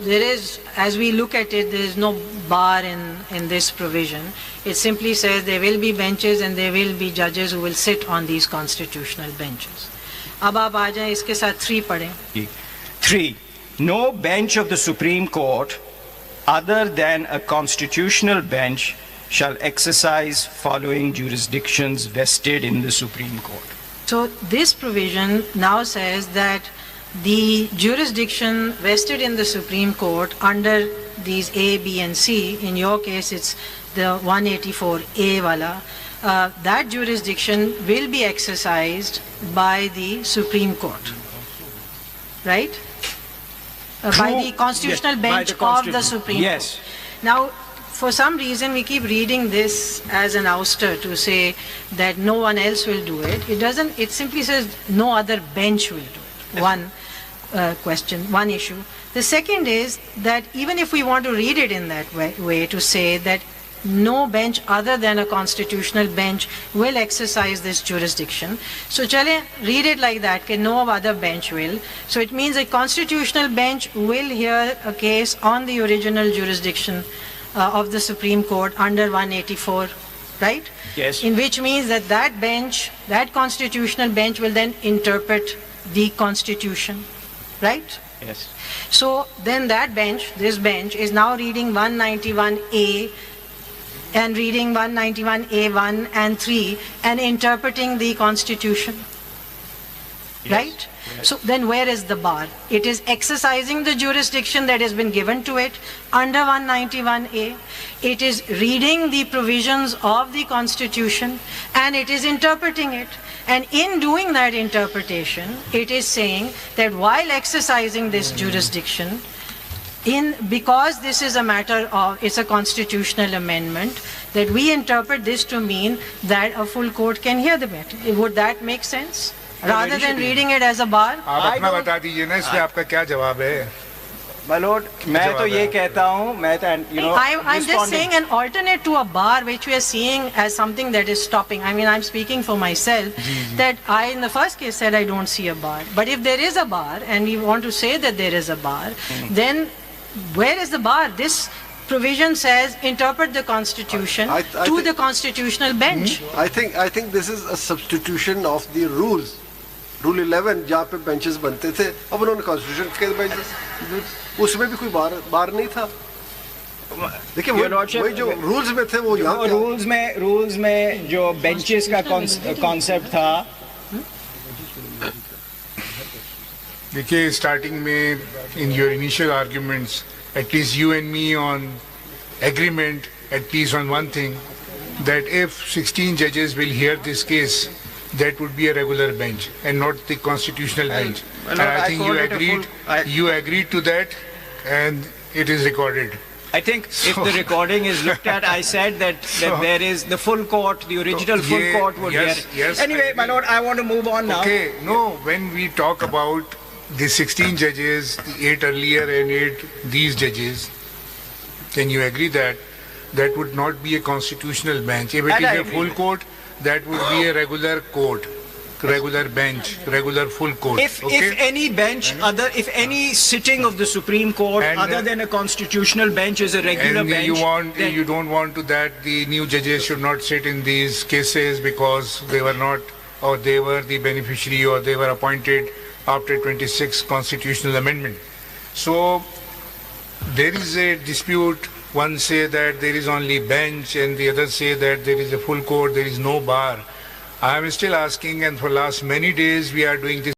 there is, as we look at it, there is no bar in this provision. It simply says there will be benches and there will be judges who will sit on these constitutional benches. अब आप आ जाएं इसके साथ 3 पढ़ें. 3. No bench of the Supreme Court other than a constitutional bench shall exercise following jurisdictions vested in the Supreme Court. So this provision now says that the jurisdiction vested in the Supreme Court under these A, B and C, in your case it's the 184A wala, that jurisdiction will be exercised by the Supreme Court, right? By the constitutional bench of the Supreme Court. Now, for some reason we keep reading this as an ouster to say that no one else will do it. It doesn't, it simply says no other bench will do it. One question, one issue. The second is that even if we want to read it in that way to say that no bench other than a constitutional bench will exercise this jurisdiction. So chale, read it like that, that no other bench will. So it means a constitutional bench will hear a case on the original jurisdiction of the Supreme Court under 184, right? Yes. In which means that that bench, that constitutional bench will then interpret the Constitution, right? Yes. So then that bench, this bench, is now reading 191A and reading 191A1 and 3 and interpreting the Constitution, right? Yes. So then where is the bar? It is exercising the jurisdiction that has been given to it under 191A. It is reading the provisions of the Constitution and it is interpreting it. And in doing that interpretation, it is saying that while exercising this jurisdiction, because this is a matter of, it's a constitutional amendment, that we interpret this to mean that a full court can hear the matter. Would that make sense? Rather than reading it as a bar? आप अपना बता दीजिए ना इसमें आपका क्या जवाब है? My lord, मैं तो ये कहता हूँ, मैं तो, you know, I'm just saying an alternate to a bar which we are seeing as something that is stopping. I mean, I'm speaking for myself that I, in the first case, said I don't see a bar. But if there is a bar and we want to say that there is a bar, then where is the bar? This provision says interpret the Constitution to the constitutional bench. I think this is a substitution of the rules. Rule 11 जहाँ पे benches बनते थे, अब उन्होंने Constitution के benches, उसमें भी कोई बार नहीं था. देखिए वही जो rules में थे वो यहाँ rules में जो benches का concept था. देखिए starting में in your initial arguments, at least you and me on agreement, at least on one thing, that if 16 judges will hear this case, that would be a regular bench and not the constitutional bench. And I think you agreed to that and it is recorded. I think if the recording is looked at, I said that there is the full court, the original full court would hear it. Yes, anyway, my lord, I want to move on now. Okay, no, when we talk about the 16 judges, the 8 earlier and 8 these judges, can you agree that that would not be a constitutional bench? If it is a full court, that would be a regular court, regular bench, regular full court. If any bench if any sitting of the Supreme Court other than a constitutional bench is a regular bench, you don't want to that the new judges should not sit in these cases because they were not, or they were the beneficiary, or they were appointed after 26 constitutional amendment. So there is a dispute. One say that there is only bench and the other say that there is a full court, there is no bar. I am still asking, and for last many days we are doing this